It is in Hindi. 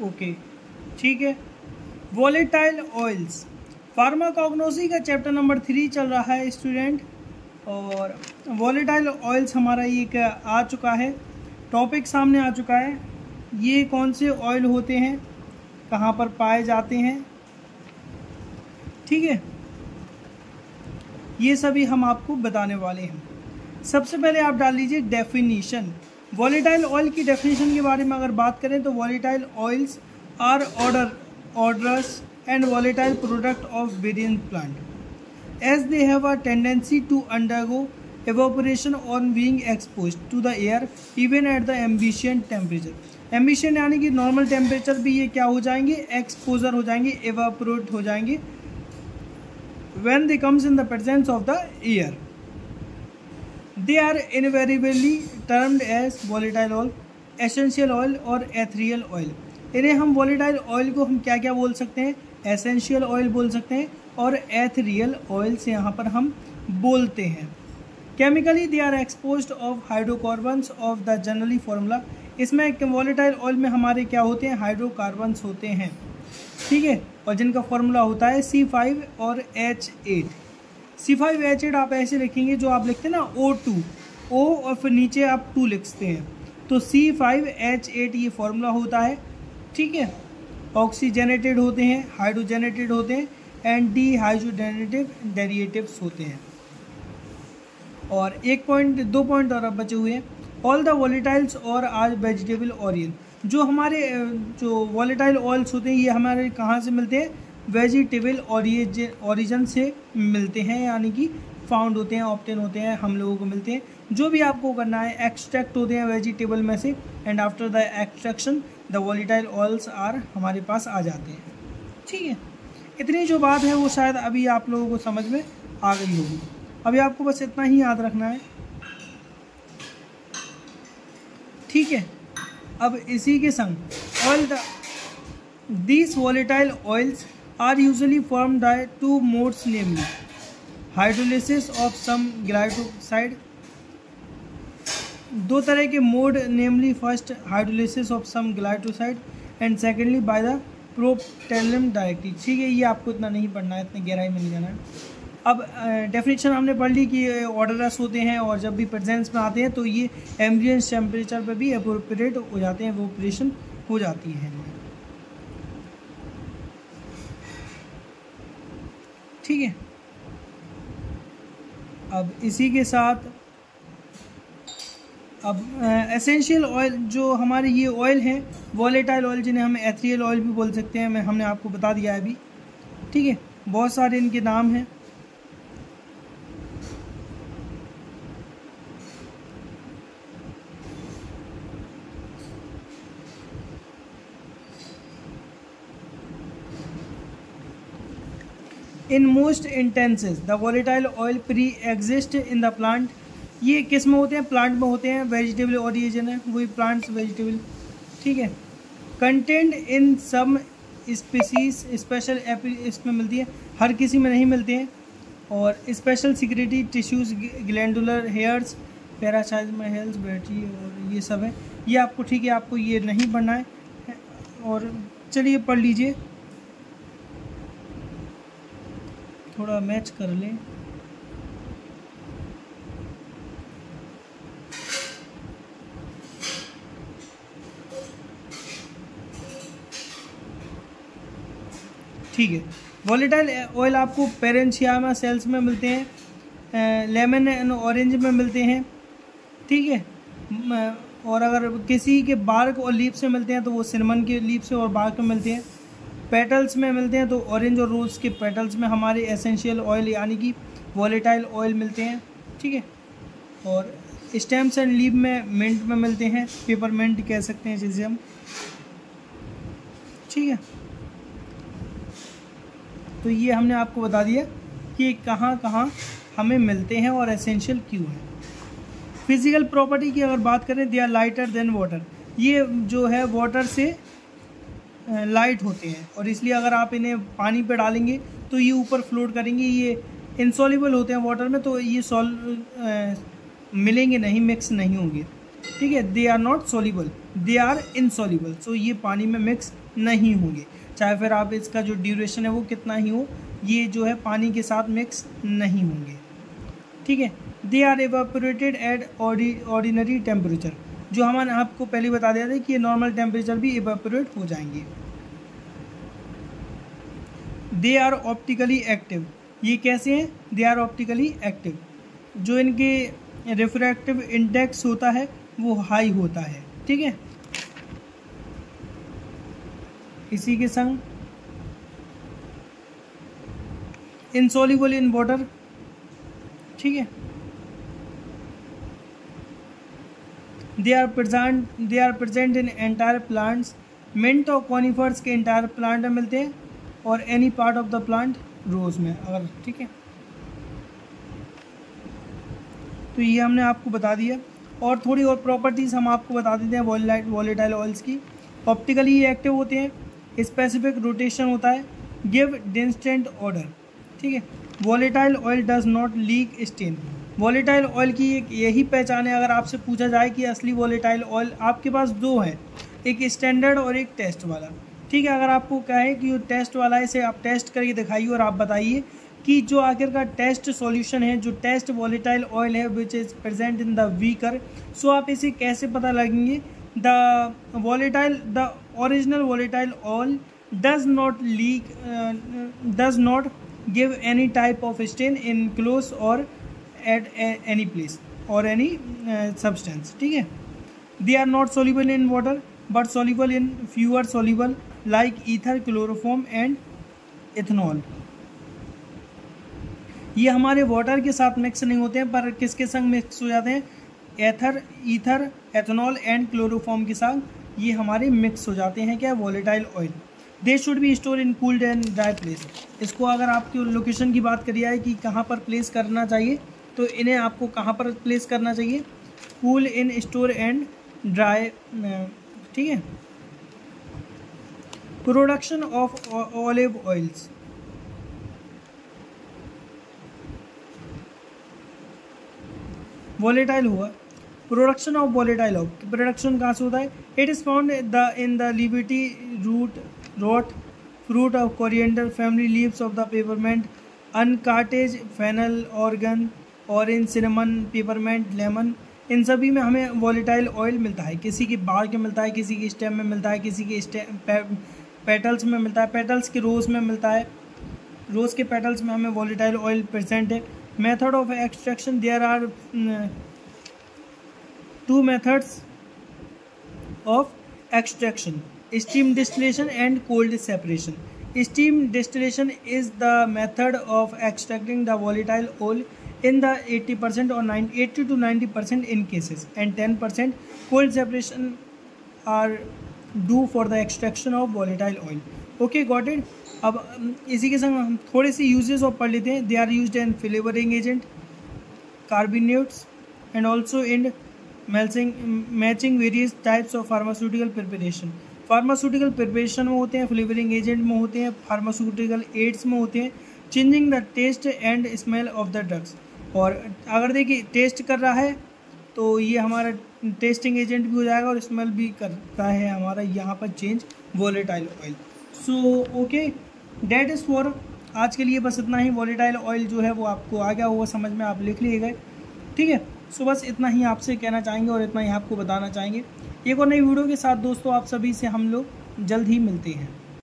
ओके, ठीक है। वॉलेटाइल ऑयल्स, फार्माकोग्नोसी का चैप्टर नंबर 3 चल रहा है स्टूडेंट, और वॉलेटाइल ऑयल्स हमारा एक आ चुका है, टॉपिक सामने आ चुका है। ये कौन से ऑयल होते हैं, कहाँ पर पाए जाते हैं, ठीक है, ये सभी हम आपको बताने वाले हैं। सबसे पहले आप डाल लीजिए डेफिनीशन। वॉलेटाइल ऑयल की डेफिनेशन के बारे में अगर बात करें तो volatile oils are odorous and volatile product of variant plant as they have a tendency to undergo evaporation on being exposed to the air even at the ambient temperature। Ambition यानी कि नॉर्मल टेम्परेचर भी ये क्या हो जाएंगे, एक्सपोजर हो जाएंगे, एवापोरेट हो जाएंगे when they comes in the presence of the air। they are invariably termed as volatile oil, essential oil और ethereal oil। इन्हें हम volatile oil को हम क्या क्या बोल सकते हैं, essential oil बोल सकते हैं और ethereal oil से यहाँ पर हम बोलते हैं। Chemically they are exposed of hydrocarbons of the generally formula. इसमें वॉलेटाइल ऑयल में हमारे क्या होते हैं, हाइड्रोकार्बन्स होते हैं, ठीक है, और जिनका फार्मूला होता है C5 और H8। C5H8 आप ऐसे लिखेंगे, जो आप लिखते हैं ना O2, O और फिर नीचे आप 2 लिखते हैं, तो C5H8 ये फार्मूला होता है, ठीक है। ऑक्सीजनेटेड होते हैं, हाइड्रोजनेटेड होते हैं एंड डीहाइड्रोजनेटेड डेरिवेटिव्स होते हैं। और 2 पॉइंट और अब बचे हुए हैं। ऑल द वॉलेटाइल्स और आज वेजिटेबल ऑयल, जो हमारे जो वॉलेटाइल ऑयल्स होते हैं ये हमारे कहाँ से मिलते हैं, वेजिटेबल ओरिजिन से मिलते हैं, यानी कि फाउंड होते हैं, ऑब्टेन होते हैं, हम लोगों को मिलते हैं। जो भी आपको करना है, एक्सट्रैक्ट होते हैं वेजिटेबल में से and after the extraction the volatile oils are हमारे पास आ जाते हैं, ठीक है। इतनी जो बात है वो शायद अभी आप लोगों को समझ में आ गई होगी। अभी आपको बस इतना ही याद रखना है, ठीक है। अब इसी के संग oil these volatile oils are usually formed by 2 modes, namely hydrolysis of some glycoside. 2 तरह के mode, namely first hydrolysis of some glycoside and secondly by the protoplasm directly, ठीक है। ये आपको इतना नहीं पढ़ना है, इतनी गहराई में नहीं जाना है। अब डेफिनेशन हमने पढ़ ली कि ऑर्डरस होते हैं और जब भी प्रेजेंस में आते हैं तो ये एम्बिएंट टेम्परेचर पर भी एवोपरेट हो जाते हैं, एवोपरेशन हो जाती है, ठीक है। अब इसी के साथ अब एसेंशियल ऑयल, जो हमारे ये ऑयल हैं वॉलेटाइल ऑयल, जिन्हें हम एथरियल ऑयल भी बोल सकते हैं, हमने आपको बता दिया है अभी, ठीक है। बहुत सारे इनके नाम हैं। In most instances the volatile oil preexist in the plant. ये किस में होते हैं, प्लांट में होते हैं, वेजिटेबल ओरिजिन है, वही प्लांट्स वेजिटेबल, ठीक है। Content in some species, special इसमें मिलती है, हर किसी में नहीं मिलते हैं। और special secretory tissues, glandular hairs, parenchyma cells, बैटरी और ये सब है। ये आपको, ठीक है, आपको ये नहीं पढ़ना है, और चलिए पढ़ लीजिए, थोड़ा मैच कर लें। ठीक है, वॉलेटाइल ऑयल आपको पेरेंशियामा सेल्स में मिलते हैं, लेमन एंड ऑरेंज में मिलते हैं, ठीक है। और अगर किसी के बार्क और लीफ से मिलते हैं तो वो सिनेमन के लीफ से और बार्क में मिलते हैं। पेटल्स में मिलते हैं तो ऑरेंज और रोज़ के पेटल्स में हमारे एसेंशियल ऑयल यानी कि वॉलेटाइल ऑयल मिलते हैं, ठीक है। और स्टेम्स एंड लीफ में मिंट में मिलते हैं, पेपरमिंट कह सकते हैं जिसे हम, ठीक है। तो ये हमने आपको बता दिया कि कहाँ कहाँ हमें मिलते हैं और एसेंशियल क्यों है। फिजिकल प्रॉपर्टी की अगर बात करें, they are lighter than water. ये जो है वाटर से लाइट होते हैं और इसलिए अगर आप इन्हें पानी पे डालेंगे तो ये ऊपर फ्लोट करेंगे। ये इनसॉल्युबल होते हैं वाटर में, तो ये मिलेंगे नहीं, मिक्स नहीं होंगे, ठीक है। They are not soluble, they are insoluble, so ये पानी में मिक्स नहीं होंगे, चाहे फिर आप इसका जो ड्यूरेशन है वो कितना ही हो, ये जो है पानी के साथ मिक्स नहीं होंगे। ठीक है। They are evaporated at ordinary temperature, जो हमने आपको पहले बता दिया था कि ये नॉर्मल टेम्परेचर भी एवापोरेट हो जाएंगे। दे आर ऑप्टिकली एक्टिव, ये कैसे हैं? दे आर ऑप्टिकली एक्टिव, जो इनके रिफ्रैक्टिव इंडेक्स होता है वो हाई होता है। ठीक है। इसी के संग इनसॉल्युबल इन वाटर। ठीक है। They are present in entire plants, mint और कॉनिफर्स के एंटायर प्लांट में मिलते हैं, और any part of the plant rose में अगर। ठीक है। तो ये हमने आपको बता दिया, और थोड़ी और प्रॉपर्टीज़ हम आपको बता देते हैं वॉलेटाइल ऑयल्स की। ऑप्टिकली एक्टिव होते हैं, स्पेसिफिक रोटेशन होता है, गिव डिस्टेंट ऑर्डर। ठीक है। Volatile oil does not leak stain, volatile oil की एक यही पहचान है। अगर आपसे पूछा जाए कि असली वॉलेटाइल ऑयल, आपके पास दो है, एक स्टैंडर्ड और एक टेस्ट वाला। ठीक है। अगर आपको कहे कि वो टेस्ट वाला है, इसे आप टेस्ट करके दिखाइए और आप बताइए कि जो आखिर का टेस्ट सॉल्यूशन है, जो टेस्ट वॉलेटाइल ऑयल है which is present in the beaker, so आप इसे कैसे पता लगेंगे? The original volatile oil does not leak, does not give any type of stain in clothes और एट एनी प्लेस और एनी सब्सटेंस। ठीक है। They are not soluble in water but soluble in fewer soluble like ether, chloroform and ethanol. ये हमारे वाटर के साथ मिक्स नहीं होते हैं, पर किसके संग मिक्स हो जाते हैं? ईथर, एथेनॉल एंड क्लोरोफॉर्म के साथ ये हमारे मिक्स हो जाते हैं। क्या? Volatile oil. They should be store in cooled and dry place. इसको अगर आपकी लोकेशन की बात करी जाए कि कहाँ पर प्लेस करना चाहिए, तो इन्हें आपको कहाँ पर प्लेस करना चाहिए? Cool in store and dry. ठीक है। Production of olive oils, volatile हुआ। Production of volatile oil, production कहाँ से होता है? It is found in the लिविटी root fruit of coriander family, leaves of the peppermint, अनकाटेज, fennel, organ, orange, cinnamon, peppermint, lemon. इन सभी में हमें वॉलेटाइल ऑयल मिलता है। किसी की बार्क में मिलता है, किसी की स्टेम में मिलता है, किसी की पेटल्स में मिलता है, पेटल्स के रोज़ में मिलता है, रोज़ के पेटल्स में हमें वॉलेटाइल ऑयल प्रेजेंट है। Method of extraction, there are 2 methods of extraction: steam distillation and cold separation. Steam distillation is the method of extracting the volatile oil in the 80% or 80 to 90% in cases, and 10% cold separation are do for the extraction of volatile oil. Okay, got it. अब इसी के संग हम थोड़े से यूजेस और पढ़ लेते हैं। They are used in flavouring agent, carbonates, and also in matching various types of pharmaceutical preparation. Pharmaceutical preparation में होते हैं, फ्लेवरिंग एजेंट में होते हैं, फार्मास्यूटिकल एड्स में होते हैं, changing the taste and smell of the drugs. और अगर देखिए टेस्ट कर रहा है तो ये हमारा टेस्टिंग एजेंट भी हो जाएगा और स्मेल भी करता है हमारा यहाँ पर change volatile oil. So okay, that is for आज के लिए बस इतना ही। वॉलेटाइल ऑयल जो है वो आपको आ गया होगा समझ में, आप लिख लीजिएगा। ठीक है। सो बस इतना ही आपसे कहना चाहेंगे और इतना ही आपको बताना चाहेंगे। एक और नई वीडियो के साथ दोस्तों आप सभी से हम लोग जल्द ही मिलते हैं।